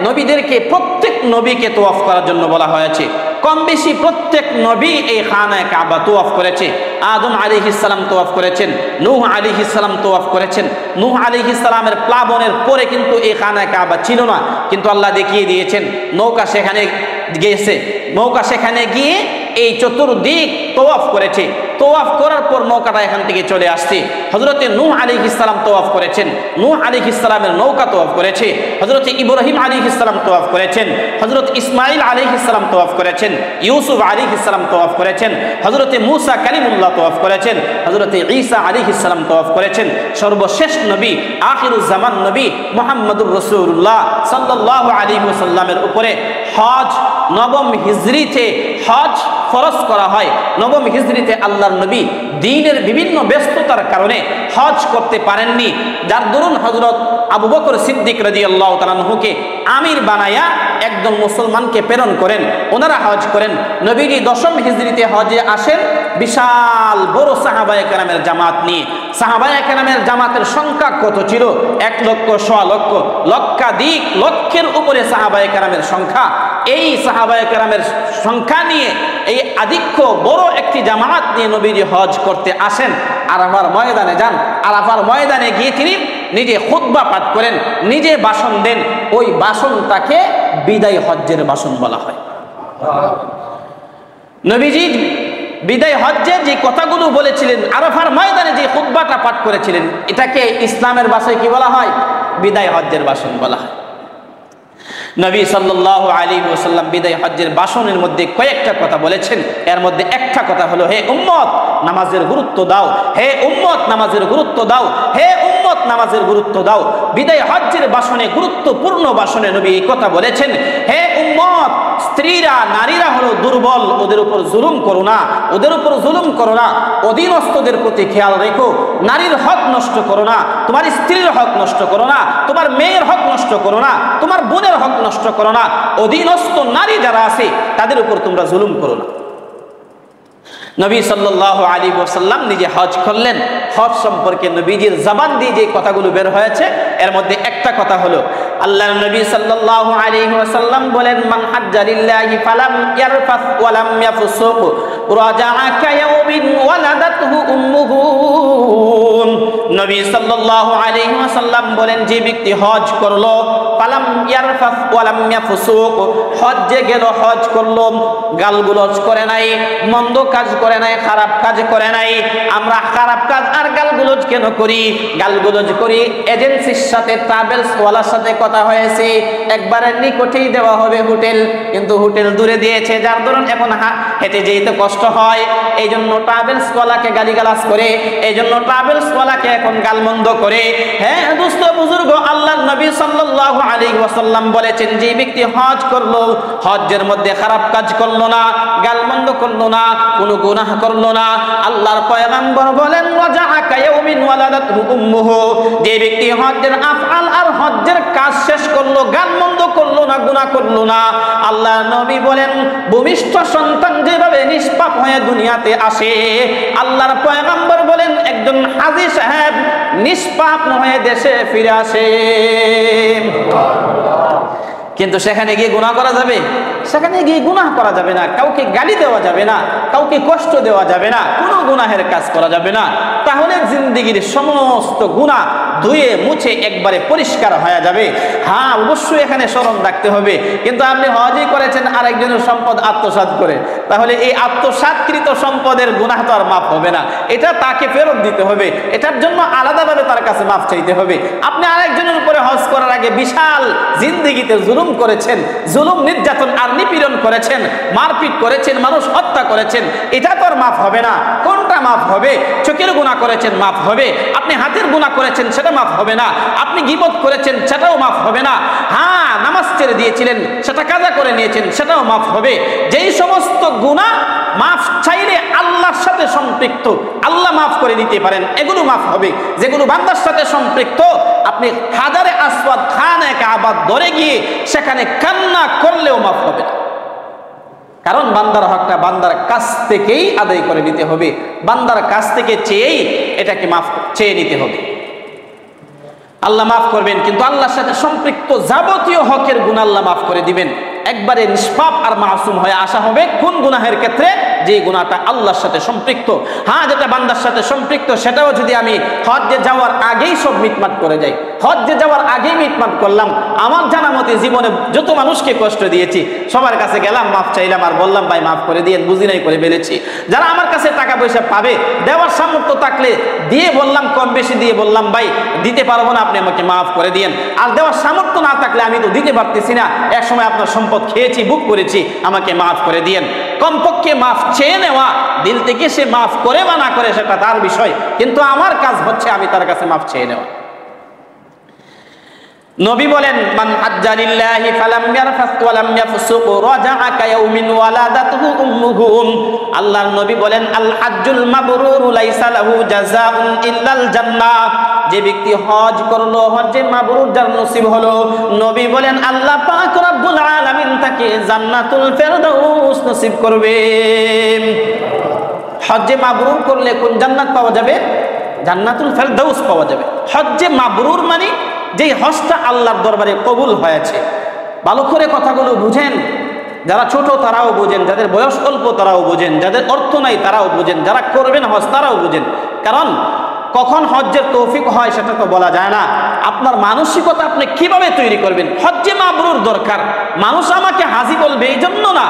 নবীদেরকে, প্রত্যেক নবীকে তওয়াফ করার জন্য বলা হয়েছে। কম বেশি প্রত্যেক নবী এই খানে কাবা তওয়াফ করেছে। আদম আলাইহিস সালাম তওয়াফ করেছেন, নূহ আলাইহিস সালাম তওয়াফ করেছেন। নূহ আলাইহিস সালামের প্লাবনের পরে কিন্তু এই খানে কাবা ছিল না, কিন্তু আল্লাহ দেখিয়ে দিয়েছেন, নৌকা সেখানে গিয়েছে, নৌকা সেখানে গিয়ে এই চতুর্দিক তওয়াফ করেছে। তওয়াফ করার পর নৌকাটা এখান থেকে চলে আসছে। হযরতে নূহ আলাইহিস সালাম তওয়াফ করেছেন, নূহ আলাইহিস সালামের নৌকা তওয়াফ করেছে। হযরতে ইব্রাহিম আলাইহিস সালাম তওয়াফ করেছেন, হযরত ইসমাঈল আলাইহিস সালাম তওয়াফ করেছেন, ইউসুফ আলাইহিস সালাম তওয়াফ করেছেন, হযরতে মূসা কালিমুল্লাহ তওয়াফ করেছেন, হযরতে ঈসা আলাইহিস সালাম তওয়াফ করেছেন। সর্বশেষ নবী, আখিরুজ জামান নবী মুহাম্মদুর রাসূলুল্লাহ সাল্লাল্লাহু আলাইহি ওয়াসাল্লামের উপরে হজ নবম হিজরিতে হজ ফরজ করা হয়। নবম হিজরিতে আল্লাহর নবী দ্বীনের বিভিন্ন ব্যস্ততার কারণে হজ করতে পারেননি, যার দরুন হযরত আবু বকর সিদ্দিক রাদিয়াল্লাহু তাআলা আনহুকে আমির বানায়া একজন মুসলমানকে প্রেরণ করেন, ওনারা হজ করেন। নবীজি দশম হিজরিতে হজে আসেন বিশাল বড় সাহাবায়ে কেরামের জামাত নিয়ে। সাহাবায়ে কেরামের জামাতের সংখ্যা কত ছিল? 1 লক্ষ, 1.5 লক্ষ, লক্ষাধিক, লক্ষের উপরে সাহাবায়ে কেরামের সংখ্যা। এই সাহাবায়ে কেরামের সংখ্যা নিয়ে, এই আধিক্য বড় একটি জামাত নিয়ে নবীজি হজ করতে আসেন। আরাফার ময়দানে যান, আরাফার ময়দানে গিয়ে তিনি নিজে খুতবা পাঠ করেন, নিজে ভাষণ দেন। ওই ভাষণটাকে বিদায় হজ্জের ভাষণ বলা হয়। নবীজি বিদায় হজ্জে যে কথাগুলো বলেছিলেন, আরাফার ময়দানে যে খুতবাটা পাঠ করেছিলেন, এটাকে ইসলামের ভাষায় কি বলা হয়? বিদায় হজ্জের ভাষণ বলা হয়। নবী সাল্লাল্লাহু আলাইহি ওয়াসাল্লাম বিদায় হজ্জের ভাষণের মধ্যে কয়েকটা কথা বলেছেন। এর মধ্যে একটা কথা হলো, হে উম্মত নামাজের গুরুত্ব দাও, হে উম্মত নামাজের গুরুত্ব দাও, হে উম্মত নামাজের গুরুত্ব দাও। বিদায় হজ্জের ভাষণে, গুরুত্বপূর্ণ ভাষণে নবী এই কথা বলেছেন, হে উম্মত, স্ত্রীরা, নারীরা হলো দুর্বল, ওদের উপর জুলুম করো না, ওদের উপর জুলুম করো না, অধীনস্থদের প্রতি খেয়াল রেখো, নারীর হক নষ্ট করো না, তোমার স্ত্রীর হক নষ্ট করো না, তোমার মেয়ের হক নষ্ট করো না, তোমার বোনের হক নষ্ট করো না, অধীনস্থ নারী যারা আছে তাদের উপর তোমরা জুলুম করো না। নবী সাল্লাল্লাহু আলাইহি ওয়াসাল্লাম নিজে হজ করলেন। হজ সম্পর্কে নবীজির জবান দিয়ে যে কথাগুলো বের হয়েছে এর মধ্যে একটা কথা হলো, আল্লাহর নবী সাল্লাল্লাহু আলাইহি ওয়াসাল্লাম বলেন, মান হাজ্জা লিল্লাহি ফালাম ইয়ারফাস ওয়া লাম ইয়াফসুক রাজাআ কায়াউমিন ওয়ালাদাতহু উম্মুহু। নবী সাল্লাল্লাহু আলাইহি ওয়াসাল্লাম বলেন, যে ব্যক্তি হজ করলো, ফালাম ইয়ারফাস ওয়া লাম ইয়াফসুক, হজ্জে গেল, হজ করলো, গালগুলোজ করে নাই, মন্দ কাজ করে নাই, খারাপ কাজ করে নাই। আমরা খারাপ কাজ আর গালগুলোজ কেন করি? গালগুলোজ করি এজেন্সির সাথে, ট্রাভেলস ওয়ালার সাথে কথা হয়েছে, একবারে নিকটেই দেওয়া হবে হোটেল, কিন্তু হোটেল দূরে দিয়েছে, যার দরুন এখন হেঁটে যেতে কষ্ট হয়, এই জন্য ট্রাভেলস ওয়ালাকে গালিগালাজ করে, এই জন্য ট্রাভেলস ওয়ালাকে এখন গালমন্দ করে। হ্যাঁ দোস্ত বুজুর্গ, আল্লাহর নবী সাল্লাল্লাহু আলাইহি ওয়াসাল্লাম বলেছেন, যে ব্যক্তি হজ করলো, হজ্জের মধ্যে খারাপ কাজ করলো না, গালমন্দ করলো না, কোনো গুনাহ করলো না, আল্লাহর পয়গম্বর বলেন, রাজাআ কায়াউমিন ওয়ালাদাতহু উম্মুহু, যে ব্যক্তি হজ্জের আফআল আর হজ্জের কাজ শেষ করলো, গালমন্দ করলো না, গুনাহ করলো না, আল্লাহর নবী বলেন, ভূমিষ্ঠ সন্তান যেভাবে নিষ্পাপ হয়ে দুনিয়াতে আসে, আল্লাহর পয়গম্বর বলেন একজন হাজী সাহেব নিষ্পাপ হয়ে দেশে ফিরে আসে। কিন্তু সেখানে গিয়ে গুনাহ করা যাবে? সেখানে গিয়ে গুনাহ করা যাবে না, কাউকে গালি দেওয়া যাবে না, কাউকে কষ্ট দেওয়া যাবে না, কোনো গুনাহের কাজ করা যাবে না। তাহলে জিন্দেগির সমস্ত গুনাহ ধুয়ে মুছে একবারে পরিষ্কার হয়ে যাবে। হ্যাঁ অবশ্যই এখানে স্মরণ রাখতে হবে, কিন্তু আপনি হজই করেছেন আরেকজনের সম্পদ আত্মসাৎ করে, তাহলে এই আত্মসাৎকৃত সম্পদের গুনাহ তো আর মাফ হবে না, এটা তাকে ফেরত দিতে হবে, এটার জন্য আলাদাভাবে তার কাছে মাফ চাইতে হবে। আপনি আরেকজনের উপরে হজ করার আগে বিশাল জিন্দেগিতে জুলুম করেছেন, জুলুম নির্যাতন আর নিপীড়ন করেছেন, মারপিট করেছেন, মানুষ হত্যা করেছেন, এটা তো আর মাফ হবে না। কোনটা মাফ হবে? চোখের গুনাহ করেছেন মাফ হবে, আপনি হাতের গুনাহ করেছেন সেটা মাফ হবে না, আপনি গীবত করেছেন সেটাও মাফ হবে না, হ্যাঁ নামাজ ছেড়ে দিয়েছিলেন সেটা কাজা করে নিয়েছেন সেটাও মাফ হবে। যেই সমস্ত গুনাহ মাফ চাইলে আল্লাহর সাথে সম্পৃক্ত, আল্লাহ মাফ করে দিতে পারেন, এগুলো মাফ হবে। যেগুলো বান্দার সাথে সম্পৃক্ত, আপনি হাজারে আসওয়াদ খানায়ে কাবা ধরে গিয়ে সেখানে কান্না করলেও মাফ হবে না, কারণ বান্দার হকটা বান্দার কাছ থেকেই আদায় করে নিতে হবে, বান্দার কাছ থেকে চেয়েই এটাকে মাফ চেয়ে নিতে হবে। আল্লাহ মাফ করবেন, কিন্তু আল্লাহর সাথে সম্পৃক্ত যাবতীয় হকের গুনাহ আল্লাহ মাফ করে দিবেন। একবারে নিষ্পাপ আর মাসুম হয়ে আসা হবে কোন গুনাহের ক্ষেত্রে? যে গুনাহটা আল্লাহর সাথে সম্পৃক্ত। হ্যাঁ যেটা বান্দার সাথে সম্পৃক্ত সেটাও যদি আমি হজ্জে যাওয়ার আগেই সব মিটমাট করে যাই, হজ্জে যাওয়ার আগেই মিটমাট করলাম, আমার জানা মতে জীবনে যত মানুষকে কষ্ট দিয়েছি সবার কাছে গেলাম, মাফ চাইলাম আর বললাম ভাই মাফ করে দিয়ে, বুঝি নাই করে ফেলেছি। যারা আমার কাছে টাকা পয়সা পাবে, দেওয়ার সামর্থ্য থাকলে দিয়ে বললাম, কম বেশি দিয়ে বললাম ভাই দিতে পারবো না, আপনি আমাকে মাফ করে দিয়েন। আর দেওয়ার সামর্থ্য না থাকলে আমি তো দিতে পারতেছি না, এক সময় আপনার সম্পদ খেয়েছি, বুক করেছি, আমাকে মাফ করে দিয়েন। কমপক্ষে মাফ চেয়ে নেওয়া, দিল থেকে সে মাফ করে বা না করে সেটা তার বিষয়, কিন্তু আমার কাজ হচ্ছে আমি তার কাছে মাফ চেয়ে নেওয়া। নবী বলেন, মান হাজ্জা লিল্লাহি ফালাম ইয়ারফাস ওয়া লাম ইয়াফসুক রাজাআ কায়াউমিন ওয়ালাদাতহু উম্মুহু। আল্লাহর নবী বলেন, আল হাজ্জুল মাবরুর লাইসা লাহু জাযাউন ইল্লাল জান্নাহ। যে ব্যক্তি হজ করলো, হজ্জে মাবরুর যার নসিব হলো, নবী বলেন আল্লাহ পাক রব্বুল আলামিন তাকে জান্নাতুল ফেরদাউস নসিব করবেন। হজ্জে মাবরুর করলে কোন জান্নাত পাওয়া যাবে? জান্নাতুল ফেরদাউস পাওয়া যাবে। হজ্জে মাবরুর মানে যেই হজটা আল্লাহর দরবারে কবুল হয়েছে। ভালো করে কথাগুলো বুঝেন, যারা ছোট তারাও বোঝেন, যাদের বয়স অল্প তারাও বোঝেন, যাদের অর্থ নাই তারাও বোঝেন, যারা করবেন হজ তারাও বোঝেন। কারণ কখন হজ্জের তৌফিক হয় সেটা তো বলা যায় না। আপনার মানসিকতা আপনি কিভাবে তৈরি করবেন? হজ্জে মাবরুর দরকার। মানুষ আমাকে হাজি বলবে এই জন্য না,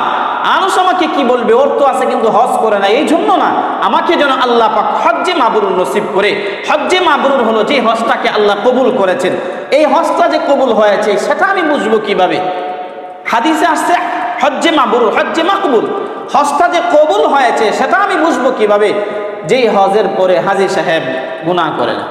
মানুষ আমাকে কি বলবে অর্থ আছে কিন্তু হজ করে না এই জন্য না, আমাকে যেন আল্লাহ পাক হজ্জে মাবরুর নসিব করে। হজ্জে মাবরুর হলো যে হজটাকে আল্লাহ কবুল করেছেন। এই হজটা যে কবুল হয়েছে সেটা আমি বুঝবো কিভাবে? হাদিসে আসছে হজ্জে মাবরুর, হজ্জে মাকবুল। হজটা যে কবুল হয়েছে সেটা আমি বুঝবো কিভাবে? যেই হজের পরে হাজী সাহেব গুনাহ করে না,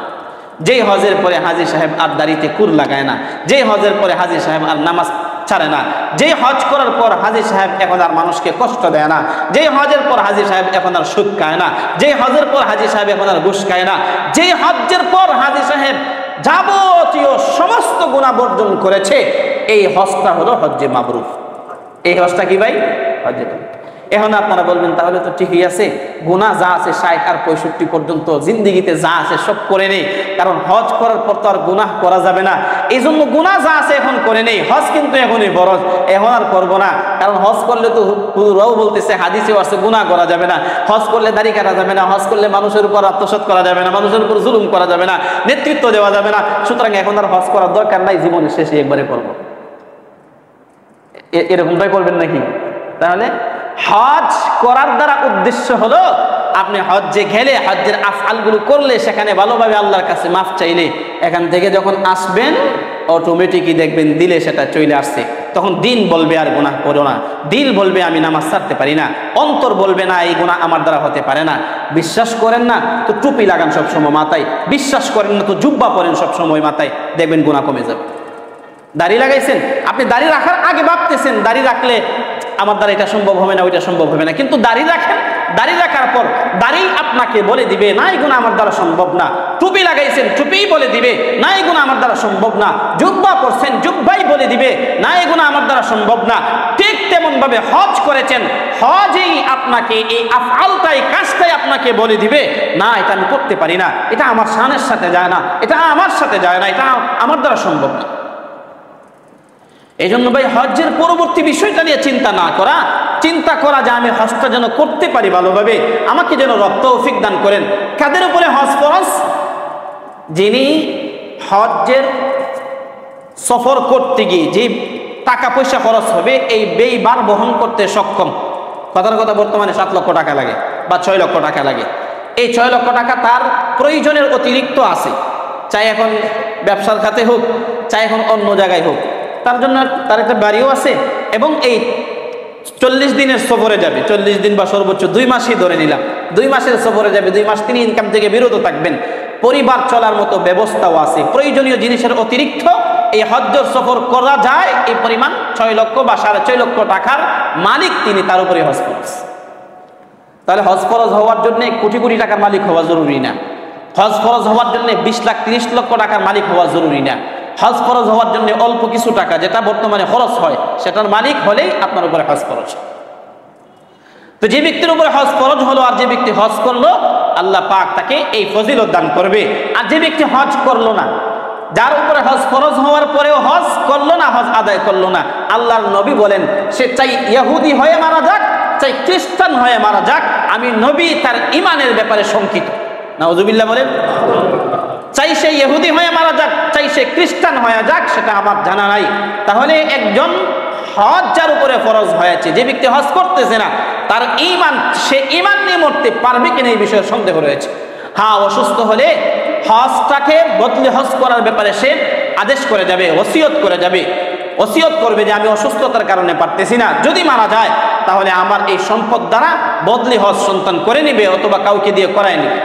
যেই হজের পরে হাজী সাহেব আর দাড়িতে কুর লাগায় না, যেই হজের পরে হাজী সাহেব আর নামাজ ছাড়ে না, যেই হজ করার পর হাজী সাহেব এখন আর মানুষকে কষ্ট দেয় না, যেই হজের পর হাজী সাহেব এখন আর সুদ খায় না, যেই হজের পর হাজী সাহেব এখন আর ঘুষ খায় না, যেই হজ্জের পর হাজী সাহেব যাবতীয় সমস্ত গুনাহ বর্জন করেছে, এই হজটা হলো হজ্জে মাবরুর। এই হজটা কি ভাই? হজ্জে মাবরুর। এখন আপনারা বলবেন তাহলে তো ঠিকই আছে, গুনাহ যা আছে 60 আর 65 পর্যন্ত জিন্দেগিতে যা আছে সব করে নেই, কারণ হজ করার পর তো আর গুনাহ করা যাবে না, এই জন্য গুনাহ যা আছে এখন করে নেই, হজ কিন্তু এখনই ফরজ, এখন আর করবো না, কারণ হজ করলে তো হুজুরাও বলতেছে, হাদিসেও আছে গুনাহ করা যাবে না, হজ করলে দাড়ি কাটা যাবে না, হজ করলে মানুষের উপর আত্মসাৎ করা যাবে না, মানুষের উপর জুলুম করা যাবে না, নেতৃত্ব দেওয়া যাবে না, সুতরাং এখন আর হজ করার দরকার নাই, জীবনের শেষে একবারে করবো, এরকমটাই করবেন নাকি? তাহলে হজ করার দ্বারা উদ্দেশ্য হলো আপনি হজ্জে গেলে, হজ্জের আফআলগুলো করলে, সেখানে ভালোভাবে আল্লাহর কাছে মাফ চাইলে, এখান থেকে যখন আসবেন অটোমেটিকই দেখবেন দিলে সেটা চলে আসছে, তখন দিন বলবে আর গুনাহ করো না, দিল বলবে আমি নামাজ ছাড়তে পারি না, অন্তর বলবে না এই গুনাহ আমার দ্বারা হতে পারে না। বিশ্বাস করেন না তো টুপি লাগান সবসময় মাথায়, বিশ্বাস করেন না তো জুব্বা পরেন সবসময় মাথায়, দেখবেন গুনাহ কমে যাবে। দাড়ি লাগাইছেন, আপনি দাড়ি রাখার আগে ভাবতেছেন দাড়ি রাখলে আমার দ্বারা এটা সম্ভব হবে না, ওইটা সম্ভব হবে না, কিন্তু দাড়ি রাখেন, দাড়ি রাখার পর দাড়ি আপনাকে বলে দিবে না এই গুনাহ আমার দ্বারা সম্ভব না। টুপি লাগাইছেন, টুপিই বলে দিবে না এই গুনাহ আমার দ্বারা সম্ভব না। জুব্বা পরছেন, জুব্বাই বলে দিবে না এই গুনাহ আমার দ্বারা সম্ভব না। ঠিক তেমন ভাবে হজ করেছেন, হজেই আপনাকে এই আফআলটাই, কাজটাই আপনাকে বলে দিবে না এটা আমি করতে পারি না, এটা আমার শানের সাথে যায় না, এটা আমার সাথে যায় না, এটা আমার দ্বারা সম্ভব না। এই জন্য ভাই হজ্জের পরবর্তী বিষয়টা নিয়ে চিন্তা না করা, চিন্তা করা যে আমি হজটা যেন করতে পারি ভালোভাবে, আমাকে যেন রব তৌফিক দান করেন। কাদের উপরে হজ ফরজ? যিনি হজ্জের সফর করতে গিয়ে যে টাকা পয়সা খরচ হবে এই ব্যয়ভার বহন করতে সক্ষম। কথার কথা বর্তমানে 7 লক্ষ টাকা লাগে বা 6 লক্ষ টাকা লাগে। এই 6 লক্ষ টাকা তার প্রয়োজনের অতিরিক্ত আছে, চাই এখন ব্যবসার খাতে হোক, চাই এখন অন্য জায়গায় হোক, তার জন্য তার একটা বাড়িও আছে এবং এই 40 দিনের সফরে যাবে, 40 দিন বা সর্বোচ্চ 2 মাসই ধরে নিলাম, 2 মাসের সফরে যাবে, 2 মাস তিনি ইনকাম থেকে বিরত থাকবেন, পরিবার চলার মতো ব্যবস্থাও আছে, প্রয়োজনীয় জিনিসের অতিরিক্ত এই হজ্জের সফর করা যায়, এই পরিমাণ 6 লক্ষ বা 6.5 লক্ষ টাকার মালিক তিনি, তার উপরে হজ ফরজ। তাহলে হজ ফরজ হওয়ার জন্য কোটি কোটি টাকার মালিক হওয়া জরুরি না, হজ ফরজ হওয়ার জন্য 20 লাখ 30 লক্ষ টাকার মালিক হওয়া জরুরি না, হজ ফরজ হওয়ার জন্য অল্প কিছু টাকা যেটা বর্তমানে খরচ হয় সেটার মালিক হলেই আপনার উপরে হজ ফরজ। তো যে ব্যক্তির উপরে হজ ফরজ হলো আর যে ব্যক্তি হজ করলো, আল্লাহ পাক তাকে এই ফজিলত দান করবে। আর যে ব্যক্তি হজ করলো না, যার উপরে হজ ফরজ হওয়ার পরেও হজ করলো না, হজ আদায় করলো না, আল্লাহর নবী বলেন সে চাই ইহুদি হয়ে মারা যাক, চাই খ্রিস্টান হয়ে মারা যাক, আমি নবী তার ঈমানের ব্যাপারে শঙ্কিত। নাউজুবিল্লাহ বলেন। চাই সে ইহুদি হয়ে মারা যাক, চাই সে খ্রিস্টান হয়ে যাক, সেটা আমার জানা নাই। তাহলে একজন হজ যার উপরে ফরজ হয়েছে, যে ব্যক্তি হজ করতেছে না, তার ঈমান, সে ঈমান নিয়ে মরতে পারবে কিনা এই বিষয়ে সন্দেহ রয়েছে। হ্যাঁ, অসুস্থ হলে হজটাকে বদলে হজ করার ব্যাপারে সে আদেশ করে যাবে, ওসিয়ত করে যাবে, ওসিয়ত করবে যে আমি অসুস্থতার কারণে পারতেছি না, যদি মারা যায় তাহলে আমার এই সম্পদ দ্বারা বদলি হজ সন্তান করে নিবে অথবা কাউকে দিয়ে করায় নিবে।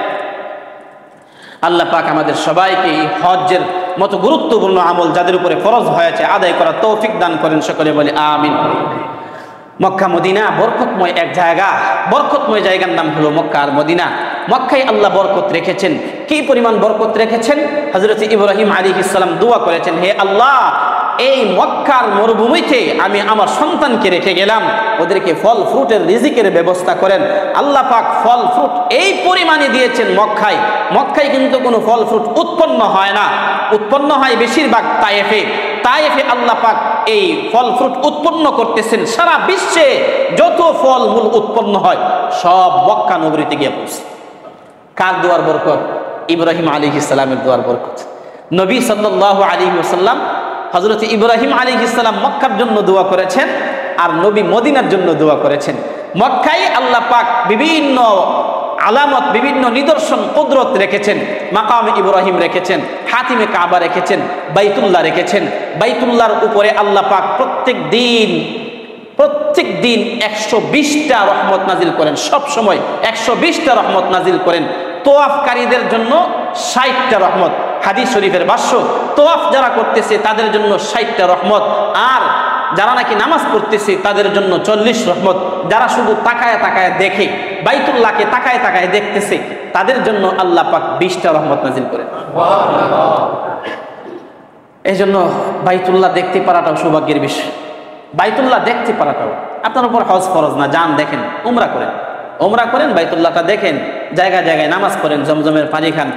আল্লাহ পাক আমাদের সবাইকে এই হজ্জের মতো গুরুত্বপূর্ণ আমল যাদের উপরে ফরজ হয়েছে আদায় করার তৌফিক দান করেন, সকলে বলে আমিন। মক্কা মদিনা বরকতময় এক জায়গা, বরকতময় জায়গার নাম হলো মক্কা আর মদিনা। মক্কায় আল্লাহ বরকত রেখেছেন, কি পরিমাণ বরকত রেখেছেন। হযরত ইব্রাহিম আলাইহিস সালাম দোয়া করেছেন, হে আল্লাহ, এই মক্কার মরুভূমিতে আমি আমার সন্তানকে রেখে গেলাম, ওদেরকে ফল ফ্রুটের রিজিকের ব্যবস্থা করেন। আল্লাহ পাক ফল ফ্রুট এই পরিমাণে দিয়েছেন মক্কায়। মক্কায় কিন্তু কোনো ফল ফ্রুট উৎপন্ন হয় না, উৎপন্ন হয় বেশিরভাগ তায়েফে। তায়েফে আল্লাহ পাক এই ফল ফ্রুট উৎপন্ন করতেছেন। সারা বিশ্বে যত ফল মূল উৎপন্ন হয় সব মক্কা নগরীতে গিয়ে পৌঁছে। কার দোয়ার বরকত? ইব্রাহিম আলাইহিস সালামের দোয়ার বরকত। নবী সাল্লাল্লাহু আলাইহি ওয়াসাল্লাম হযরত ইব্রাহিম আলাইহিস সালাম মক্কার জন্য দোয়া করেছেন আর নবী মদিনার জন্য দোয়া করেছেন। মক্কায় আল্লাহ পাক বিভিন্ন আলামত, বিভিন্ন নিদর্শন, কুদরত রেখেছেন। মাকাম ইব্রাহিম রেখেছেন, হাতিমে কাবা রেখেছেন, বাইতুল্লাহ রেখেছেন। বাইতুল্লাহর উপরে আল্লাহ পাক প্রত্যেক দিন 120টা রহমত নাজিল করেন, সব সময় 120টা রহমত নাজিল করেন। তোয়াফকারীদের জন্য 60টা রহমত। হাদিস শরীফের ভাষ্য, তোয়াফ যারা করতেছে তাদের জন্য 60টা রহমত, আর যারা নাকি নামাজ পড়তেছে তাদের জন্য 40 রহমত। যারা শুধু তাকায় তাকায় দেখে, বাইতুল্লাহকে তাকায় তাকায় দেখতেছে, তাদের জন্য আল্লাহ পাক 20টা রহমত নাজিল করেন। এই জন্য বাইতুল্লাহ দেখতে পারাটাও সৌভাগ্যের বিষয়। বাইতুল্লাহ দেখতে পারাটাও, আপনার উপর হজ ফরজ না, যান দেখেন, উমরা করেন, উমরা করেন, বাইতুল্লাহটা দেখেন, জায়গায় জায়গায় নামাজ পড়েন, জমজমের পানি খান,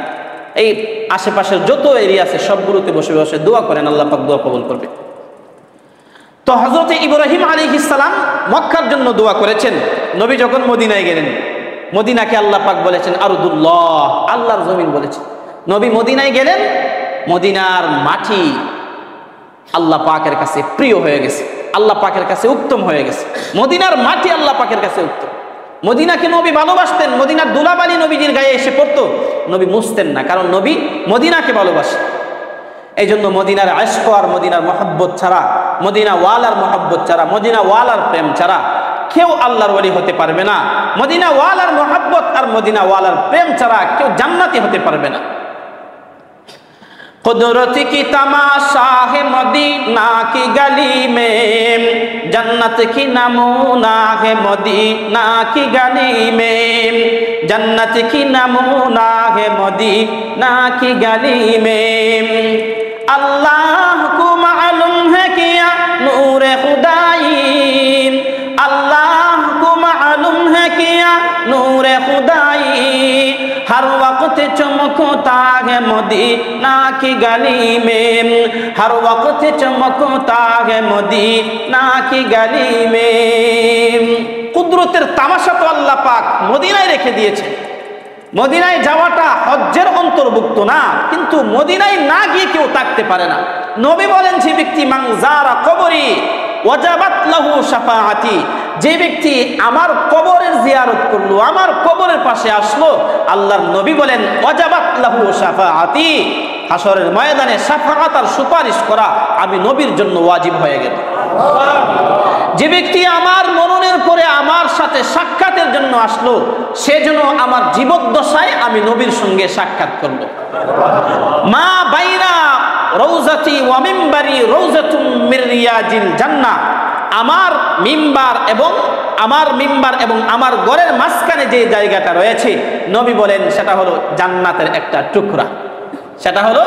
এই আশেপাশের যত এরিয়া আছে সবগুলোতে বসে বসে দোয়া করেন, আল্লাহ পাক দোয়া কবুল করবে। তো হযরত ইব্রাহিম আলাইহিস সালাম মক্কার জন্য দোয়া করেছেন। নবী যখন মদিনায় গেলেন, মদিনাকে আল্লাহ পাক বলেছেন আরদুল্লাহ, আল্লাহর জমিন বলেছেন। নবী মদিনায় গেলেন, মদিনার মাটি আল্লাহ পাকের কাছে প্রিয় হয়ে গেছে, আল্লাহ পাকের কাছে উত্তম হয়ে গেছে। মদিনার মাটি আল্লাহ পাকের কাছে উত্তম। মদিনাকে নবী ভালোবাসতেন, মদিনার দুলাবালি নবীজির গায়ে এসে পড়তো, নবী মুছতেন না, কারণ নবী মদিনাকে ভালোবাসেন। এই জন্য মদিনার আশক আর মদিনার মহব্বত ছাড়া, মদিনা ওয়ালার মহব্বত ছাড়া, মদিনা ওয়ালার প্রেম ছাড়া কেউ আল্লাহর ওলি হতে পারবে না। মদিনা ওয়ালার মহব্বত আর মদিনা ওয়ালার প্রেম ছাড়া কেউ জান্নাতি হতে পারবে না। कुदरत की तमाशा है मदीना की गली में, जन्नत की नमूना है मदीना की गली में, जन्नत की नमूना है मदीना की गली में। अल्लाह को मालूम है क्या नूर खुदाई, अल्लाह को मालूम है क्या नूर खुदाई, हर वक्त चमकता है मदीना की गली में, हर वक्त चमकता है मदीना की गली में। কুদরতের তামাশা তো আল্লাহ পাক মদিনায় রেখে দিয়েছে। মদিনায় যাওয়াটা হজ্জের অন্তর্ভুক্ত না, কিন্তু মদিনায় না গিয়ে কেউ থাকতে পারে না। নবী বলেন, যে ব্যক্তি মান যারা কবরি ওয়াজাবাত লাহু শাফাআতি, যে ব্যক্তি আমার কবরের জিয়ারত করলো, আমার কবরের পাশে আসলো, আল্লাহর নবী বলেন ওয়াজাবাত লাহু শাফাআতি, হাসরের ময়দানে শাফাআত আর সুপারিশ করা আমি নবীর জন্য ওয়াজিব হয়ে গেল। যে ব্যক্তি আমার মরণের পরে আমার সাথে সাক্ষাতের জন্য আসলো, সে যেন আমার জীবদ্দশায় আমি নবীর সঙ্গে সাক্ষাৎ করলো। মা বাইনা রৌজাতি ওয়া মিম্বারি রৌজাতুম মির রিয়াজিল জান্নাহ, আমার মিম্বার এবং আমার ঘরের মাঝখানে যে জায়গাটা রয়েছে, নবী বলেন সেটা হলো জান্নাতের একটা টুকরা, সেটা হলো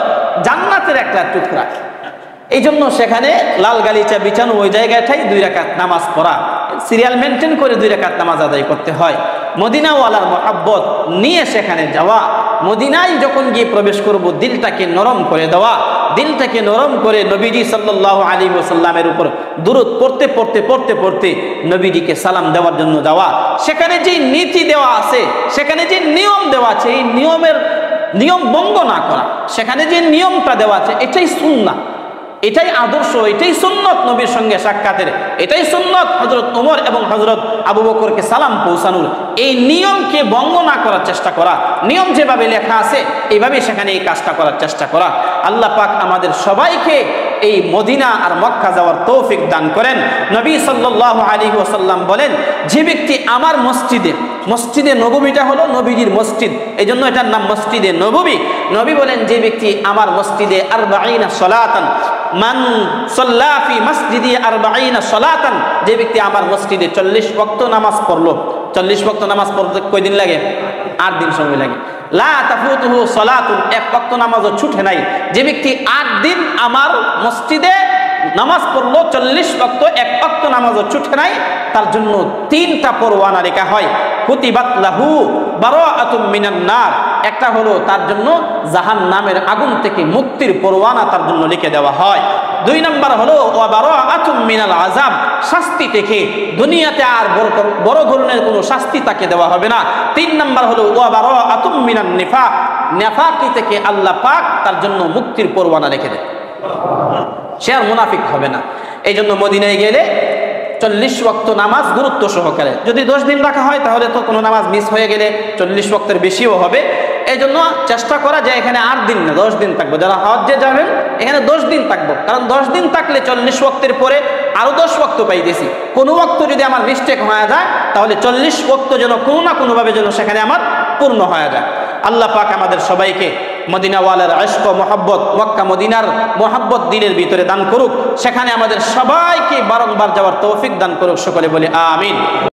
জান্নাতের একটা টুকরা। এই জন্য সেখানে লাল গালিচা বিছানো ওই জায়গাটাই 2 রাকাত নামাজ পড়া, সিরিয়াল মেনটেন করে 2 রাকাত নামাজ আদায় করতে হয়। মদিনাওয়ালার মহব্বত নিয়ে সেখানে যাওয়া, মদিনায় যখন গিয়ে প্রবেশ করব দিলটাকে নরম করে দেওয়া, দিলটাকে নরম করে নবীজি সাল্লাল্লাহু আলাইহি ওয়াসাল্লামের উপর দুরূদ পড়তে পড়তে পড়তে পড়তে নবীজিকে সালাম দেওয়ার জন্য যাওয়া। সেখানে যে নীতি দেওয়া আছে, সেখানে যে নিয়ম দেওয়া আছে, এই নিয়ম ভঙ্গ না করা, সেখানে যে নিয়মটা দেওয়া আছে এটাই সুন্নাহ, এটাই আদর্শ, এটাই সুন্নত নবীর সঙ্গে সাক্ষাতের, এটাই সুন্নত হযরত ওমর এবং হযরত আবু বকরকে সালাম পৌঁছানোর। এই নিয়মকে ভঙ্গ না করার চেষ্টা করা, নিয়ম যেভাবে লেখা আছে এইভাবে সেখানে এই কাজটা করার চেষ্টা করা। আল্লাহ পাক আমাদের সবাইকে এই মদিনা আর মক্কা যাওয়ার তৌফিক দান করেন। নবী সাল্লাল্লাহু আলাইহি ওয়াসাল্লাম বলেন, যে ব্যক্তি আমার মসজিদে নববীটা হলো নবীজির মসজিদ, এই জন্য এটার নাম মসজিদে নববী। নবী বলেন, যে ব্যক্তি আমার মসজিদে 40 সালাতান, মান সাল্লা ফি মসজিদি 40 সালাতান, যে ব্যক্তি আমার মসজিদে 40 ওয়াক্ত নামাজ পড়লো, 40 ওয়াক্ত নামাজ পড়তে কয়দিন লাগে? 8 দিন সময় লাগে। লা তাফুতুহু সালাতুন, 1 ওয়াক্ত নামাজও ছুটে নাই। যে ব্যক্তি 8 দিন আমার মসজিদে নামাজ পড়লো 40 ওয়াক্ত, 1 ওয়াক্ত নামাজও ছুটে নাই, তার জন্য 3টা পরওয়ানা লেখা হয়। কুতিবাত লাহু বারাআতুম মিনান নার, একটা হলো তার জন্য জাহান্নামের আগুন থেকে মুক্তির পরওয়ানা তার জন্য লিখে দেওয়া হয়। 2 নাম্বার হলো ওয়া বারাআতুম মিনাল আযাব, শাস্তি থেকে দুনিয়াতে আর বড় ধরনের কোনো শাস্তি তাকে দেওয়া হবে না। 3 নাম্বার হলো ওয়া বারাআতুম মিনান নিফাক, নিফাকি থেকে আল্লাহ পাক তার জন্য মুক্তির পরওয়ানা লিখে দেন, সে আর মুনাফিক হবে না। এই জন্য মদিনায় গেলে 40 ওয়াক্ত নামাজ গুরুত্ব সহকারে, যদি 10 দিন রাখা হয় তাহলে তো কোনো নামাজ মিস হয়ে গেলে 40 ওয়াক্তের বেশিও হবে। এই জন্য চেষ্টা করা যায় এখানে 8 দিন না 10 দিন থাকবো। যারা হজ্জে যাবেন এখানে 10 দিন থাকবো, কারণ 10 দিন থাকলে 40 ওয়াক্তের পরে আরো 10 ওয়াক্ত পাইতেছি। কোনো ওয়াক্ত যদি আমার মিস্টেক হয়ে যায় তাহলে 40 ওয়াক্ত যেন কোনো না কোনোভাবে যেন সেখানে আমার পূর্ণ হয়ে যায়। আল্লাহ পাক আমাদের সবাইকে মদিনাওয়ালার ইশক ও মহব্বত, মক্কা মদিনার মহব্বত দিলের ভিতরে দান করুক, সেখানে আমাদের সবাইকে বারংবার যাওয়ার তৌফিক দান করুক। সকলে বলি আমিন।